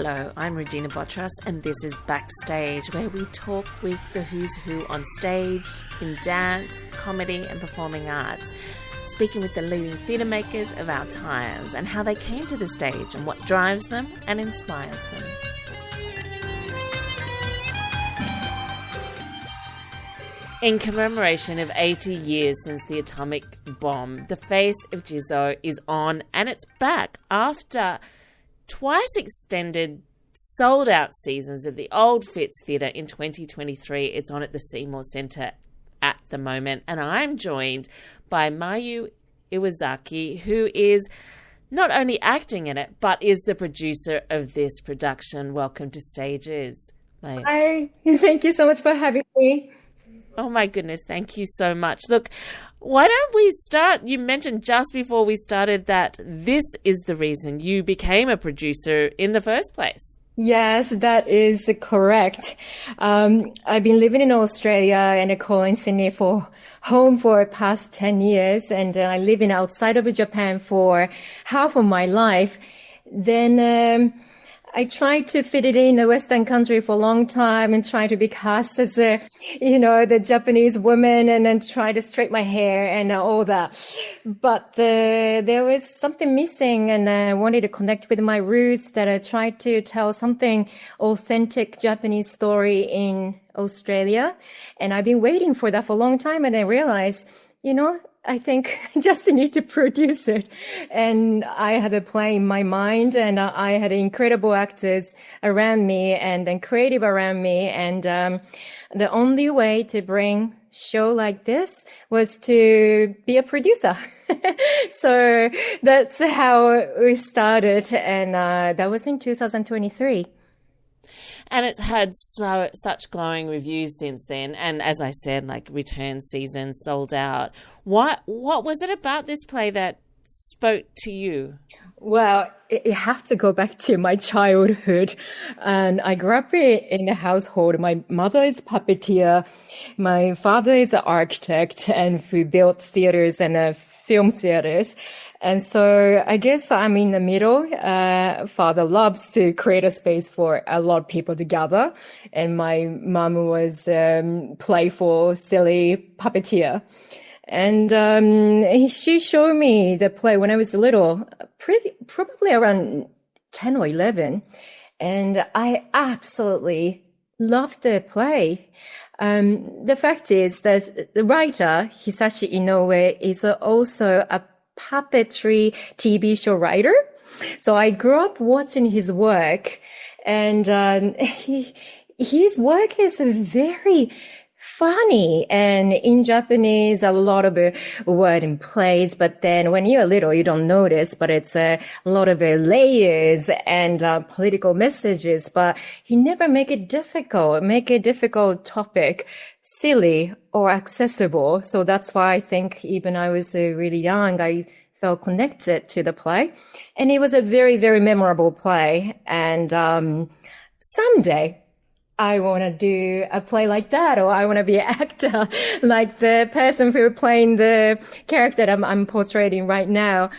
Hello, I'm Regina Botras, and this is Backstage, where we talk with the who's who on stage, in dance, comedy and performing arts, speaking with the leading theatre makers of our times and how they came to the stage and what drives them and inspires them. In commemoration of 80 years since the atomic bomb, the face of Jizo is on, and it's back after twice extended sold-out seasons at the Old Fitz Theatre in 2023. It's on at the Seymour Centre at the moment, and I'm joined by Mayu Iwasaki, who is not only acting in it, but is the producer of this production. Welcome to Stages, Mayu. Hi, thank you so much for having me. Oh my goodness, thank you so much. Look, why don't we start? You mentioned just before we started that this is the reason you became a producer in the first place. Yes, that is correct. I've been living in Australia and calling Sydney for home for the past 10 years, and I live in outside of Japan for half of my life. Then I tried to fit it in a Western country for a long time and try to be cast as the Japanese woman and then try to straighten my hair and all that. But there was something missing, and I wanted to connect with my roots, that I tried to tell something authentic Japanese story in Australia. And I've been waiting for that for a long time, and I realized, I think I just need to produce it. And I had a play in my mind, and I had incredible actors around me and then creative around me. And the only way to bring show like this was to be a producer. So that's how we started. And that was in 2023. And it's had such glowing reviews since then. And as I said, like return season, sold out. What was it about this play that spoke to you? Well, it have to go back to my childhood. And I grew up in a household. My mother is puppeteer. My father is an architect and who built theaters and film theaters. And so I guess I'm in the middle. Father loves to create a space for a lot of people to gather. And my mom was playful, silly puppeteer. And she showed me the play when I was little, probably around 10 or 11. And I absolutely loved the play. The fact is that the writer, Hisashi Inoue, is also a puppetry TV show writer. So I grew up watching his work, and his work is very funny. And in Japanese, a lot of word and plays, but then when you're little, you don't notice, but it's a lot of layers and political messages, but he never make a difficult topic silly or accessible. So that's why I think even I was really young, I felt connected to the play. And it was a very, very memorable play. And someday I want to do a play like that, or I want to be an actor like the person who playing the character that I'm portraying right now.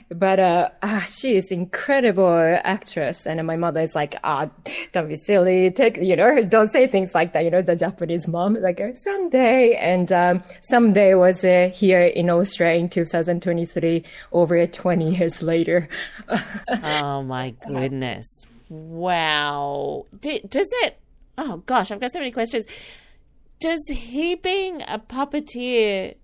But she is incredible actress, and my mother is like, don't be silly, don't say things like that, the Japanese mom, like someday. And someday was here in Australia in 2023, over 20 years later. Oh my goodness! Wow. Does it? Oh gosh, I've got so many questions. Does he being a puppeteer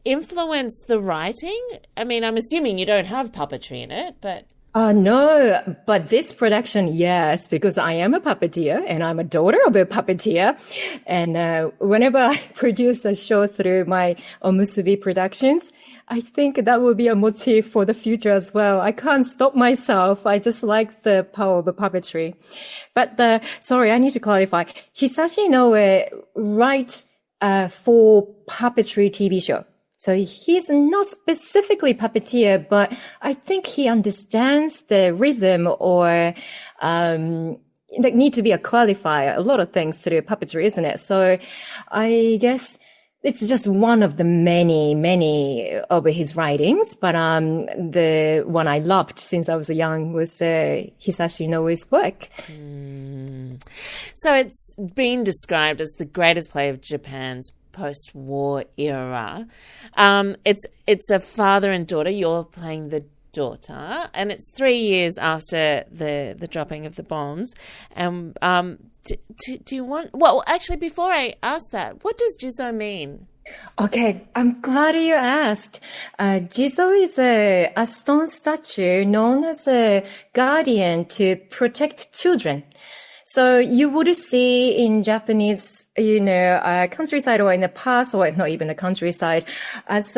influence the writing? I mean, I'm assuming you don't have puppetry in it, but... No, but this production, yes, because I am a puppeteer and I'm a daughter of a puppeteer. And whenever I produce a show through my Omusubi Productions, I think that will be a motif for the future as well. I can't stop myself. I just like the power of the puppetry. But sorry, I need to clarify. Hisashi Inoue write for puppetry TV show. So he's not specifically puppeteer, but I think he understands the rhythm or need to be a qualifier. A lot of things to do puppetry, isn't it? So I guess it's just one of the many of his writings. But the one I loved since I was young was Hisashi Noe's work. So it's been described as the greatest play of Japan's post-war era. It's a father and daughter. You're playing the daughter, and it's 3 years after the dropping of the bombs. And do you want? Well, actually, before I ask that, what does Jizo mean? Okay, I'm glad you asked. Jizo is a stone statue known as a guardian to protect children. So you would see in Japanese, countryside or in the past, or not even the countryside, as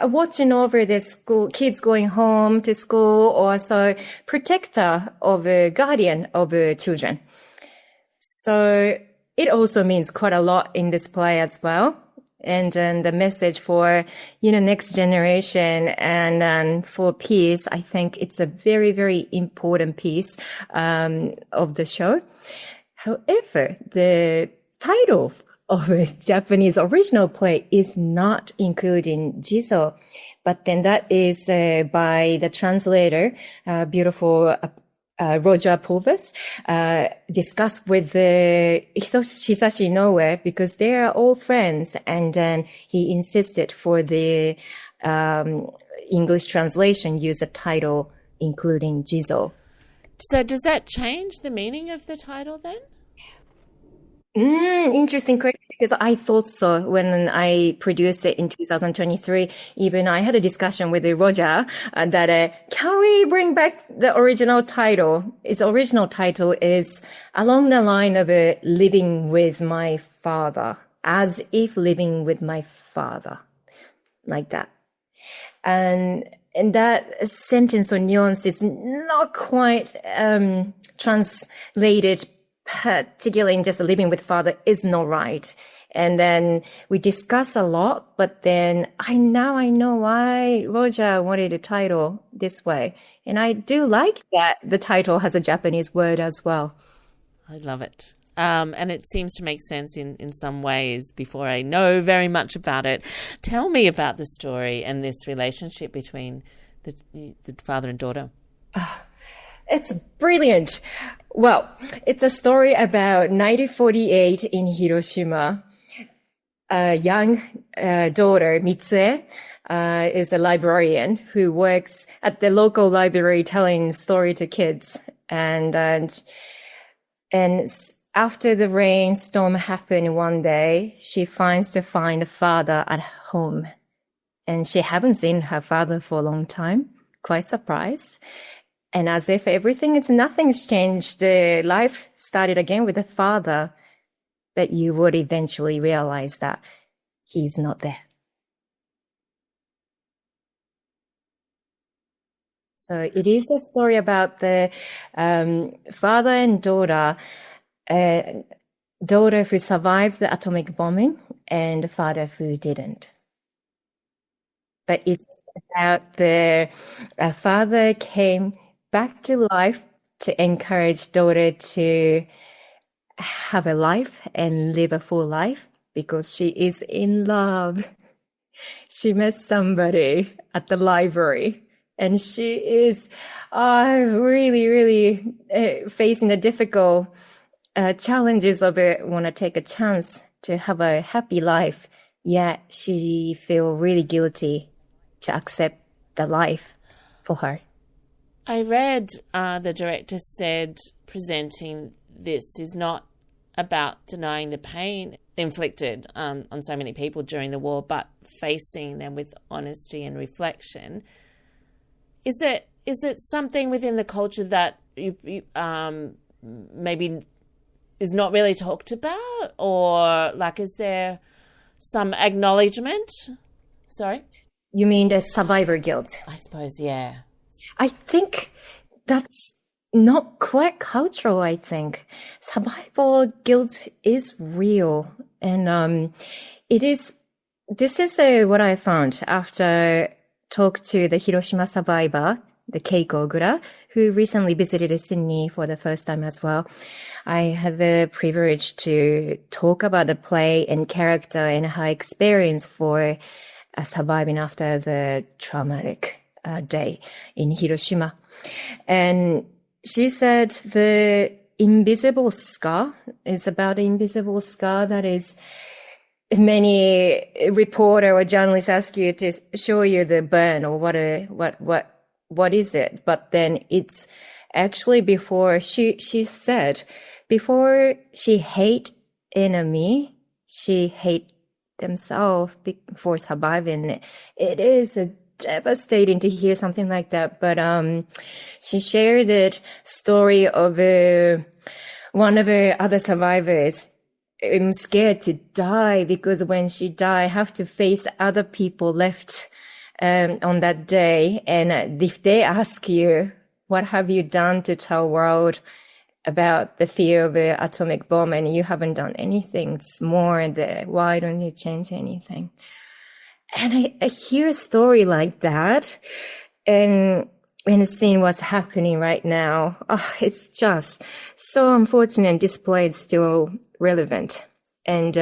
watching over the school, kids going home to school, or so protector of a guardian of children. So it also means quite a lot in this play as well. And then the message for, next generation and for peace, I think it's a very, very important piece of the show. However, the title of a Japanese original play is not including Jizo, but then that is by the translator, beautiful Roger Pulvis, discussed with Hisashi Noe because they are all friends. And then he insisted for the English translation use a title including Jizo. So does that change the meaning of the title then? Interesting question, because I thought so when I produced it in 2023. Even I had a discussion with Roger that can we bring back the original title? Its original title is along the line of living with my father, as if living with my father, like that. And that sentence or nuance is not quite translated particularly in just living with father is not right. And then we discuss a lot, but then I know why Roger wanted a title this way. And I do like that the title has a Japanese word as well. I love it. And it seems to make sense in some ways before I know very much about it. Tell me about the story and this relationship between the father and daughter. It's brilliant. Well, it's a story about 1948 in Hiroshima. A young daughter, Mitsue, is a librarian who works at the local library telling story to kids. And after the rainstorm happened one day, she finds the father at home. And she hasn't seen her father for a long time, quite surprised. And as if nothing's changed, the life started again with the father, but you would eventually realize that he's not there. So it is a story about the father and daughter, daughter who survived the atomic bombing and the father who didn't. But it's about the father came back to life to encourage daughter to have a life and live a full life because she is in love. She met somebody at the library and she is really facing the difficult challenges of it, want to take a chance to have a happy life, yet she feel really guilty to accept the life for her. I read the director said presenting this is not about denying the pain inflicted on so many people during the war, but facing them with honesty and reflection. Is it something within the culture that you maybe is not really talked about, or like is there some acknowledgement? Sorry? You mean the survivor guilt? I suppose, yeah. I think that's not quite cultural, I think. Survival guilt is real. And this is what I found after talk to the Hiroshima survivor the Keiko Ogura, who recently visited Sydney for the first time as well. I had the privilege to talk about the play and character and her experience for surviving after the traumatic day in Hiroshima. And she said the invisible scar is about an invisible scar that is many reporter or journalists ask you to show you the burn or what is it? But then it's actually before she said, before she hate enemy, she hate themselves for surviving. It is devastating to hear something like that. But she shared the story of one of her other survivors. I'm scared to die because when she died, I have to face other people left on that day. And if they ask you, what have you done to tell world about the fear of an atomic bomb, and you haven't done anything, it's more why don't you change anything? And I hear a story like that and seeing what's happening right now. Oh, it's just so unfortunate this play is still relevant. And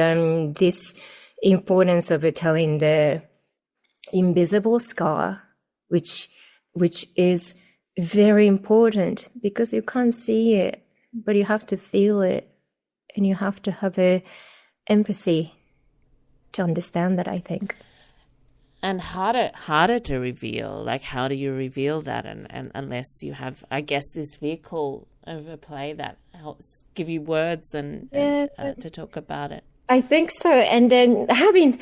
this importance of telling the invisible scar, which is very important because you can't see it, but you have to feel it and you have to have empathy to understand that, I think. And harder to reveal. Like, how do you reveal that? And unless you have, I guess, this vehicle of a play that helps give you words and to talk about it. I think so. And then having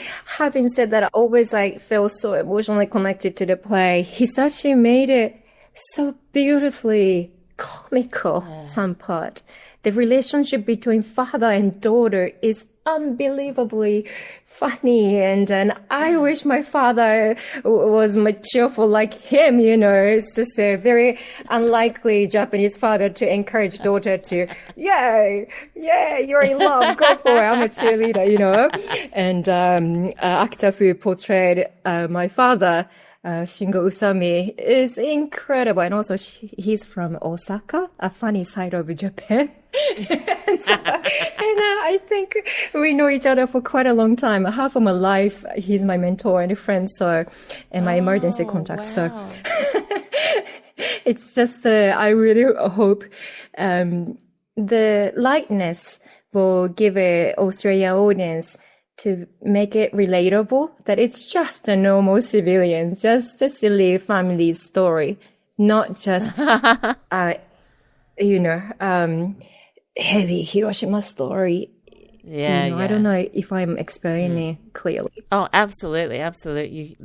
said that, I always feel so emotionally connected to the play. Hisashi made it so beautifully comical, some part. The relationship between father and daughter is unbelievably funny, and I wish my father was more cheerful like him. It's just a very unlikely Japanese father to encourage daughter to, yeah, you're in love, go for it, I'm a cheerleader, And actor who portrayed my father, Shingo Usami, is incredible. And also he's from Osaka, a funny side of Japan. and I think we know each other for quite a long time. Half of my life, he's my mentor and friend, and my emergency contact. Wow. So it's just, I really hope the likeness will give an Australian audience to make it relatable, that it's just a normal civilian, just a silly family story, not just, heavy Hiroshima story. I don't know if I'm explaining clearly. Oh, absolutely. Absolutely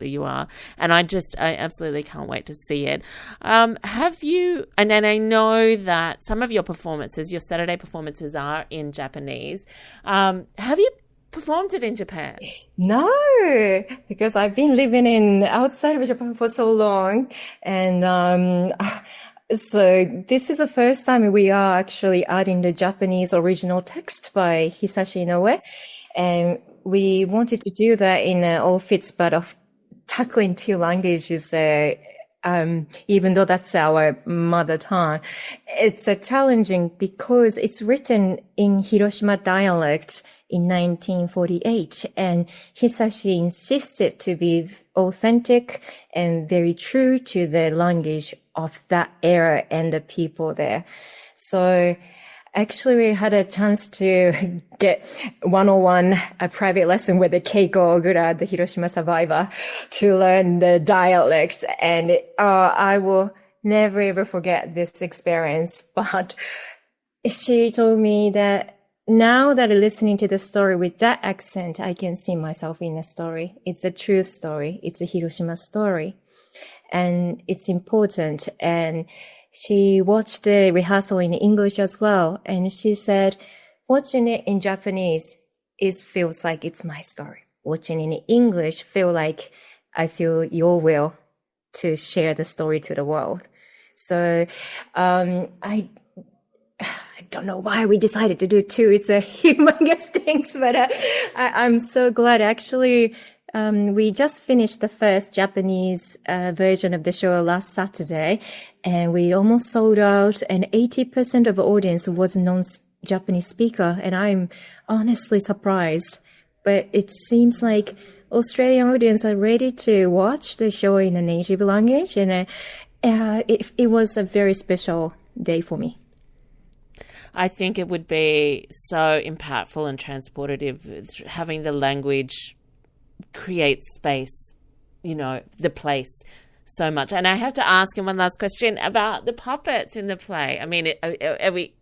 you are. And I absolutely can't wait to see it. Have you, and then I know that some of your performances, your Saturday performances are in Japanese. Have you performed it in Japan? No, because I've been living outside of Japan for so long. And, so this is the first time we are actually adding the Japanese original text by Hisashi Inoue. And we wanted to do that in all fits, but of tackling two languages, even though that's our mother tongue, it's challenging because it's written in Hiroshima dialect in 1948. And Hisashi insisted to be authentic and very true to the language of that era and the people there. So actually we had a chance to get one-on-one a private lesson with the Keiko Ogura, the Hiroshima survivor, to learn the dialect. And I will never ever forget this experience. But she told me that now that I'm listening to the story with that accent, I can see myself in the story. It's a true story. It's a Hiroshima story. And it's important. And she watched the rehearsal in English as well. And she said, watching it in Japanese feels like it's my story. Watching it in English feel like I feel your will to share the story to the world. So, I don't know why we decided to do two. It's a humongous thing, but I'm so glad actually. We just finished the first Japanese version of the show last Saturday, and we almost sold out, and 80% of the audience was non-Japanese speaker, and I'm honestly surprised. But it seems like Australian audience are ready to watch the show in a native language, and it was a very special day for me. I think it would be so impactful and transportative. Having the language create space, the place so much. And I have to ask him one last question about the puppets in the play. I mean, are we...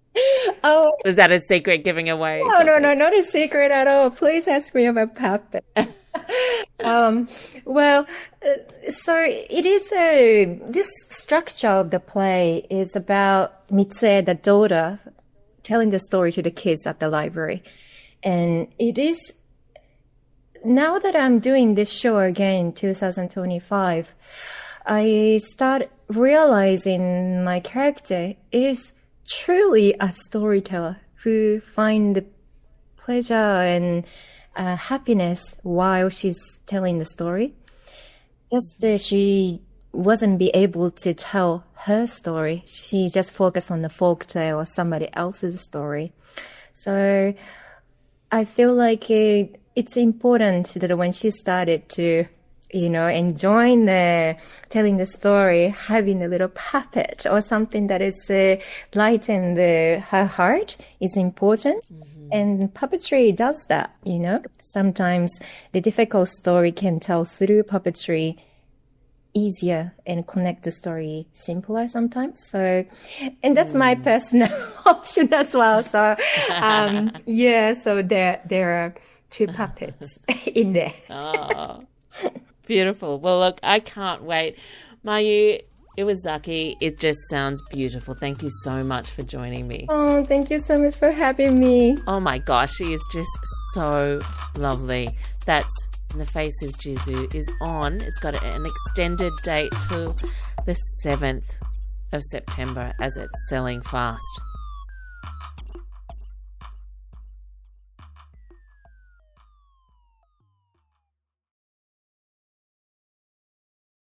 Oh, is that a secret giving away? No, not a secret at all. Please ask me about puppets. So it is this structure of the play is about Mitsue, the daughter, telling the story to the kids at the library. And it is, now that I'm doing this show again, 2025, I start realizing my character is truly a storyteller who finds the pleasure and happiness while she's telling the story. Just she wasn't be able to tell her story. She just focused on the folk tale or somebody else's story. So I feel like it's important that when she started to, enjoying telling the story, having a little puppet or something that is lighten her heart is important. Mm-hmm. And puppetry does that, Sometimes the difficult story can tell through puppetry easier and connect the story simpler sometimes. So, and that's my personal option as well. So, so there are two puppets in there. Oh, beautiful. Well, look, I can't wait. Mayu Iwasaki, it just sounds beautiful. Thank you so much for joining me. Oh, thank you so much for having me. Oh my gosh, she is just so lovely. That's The Face of Jizo is on. It's got an extended date till the 7th of September as it's selling fast.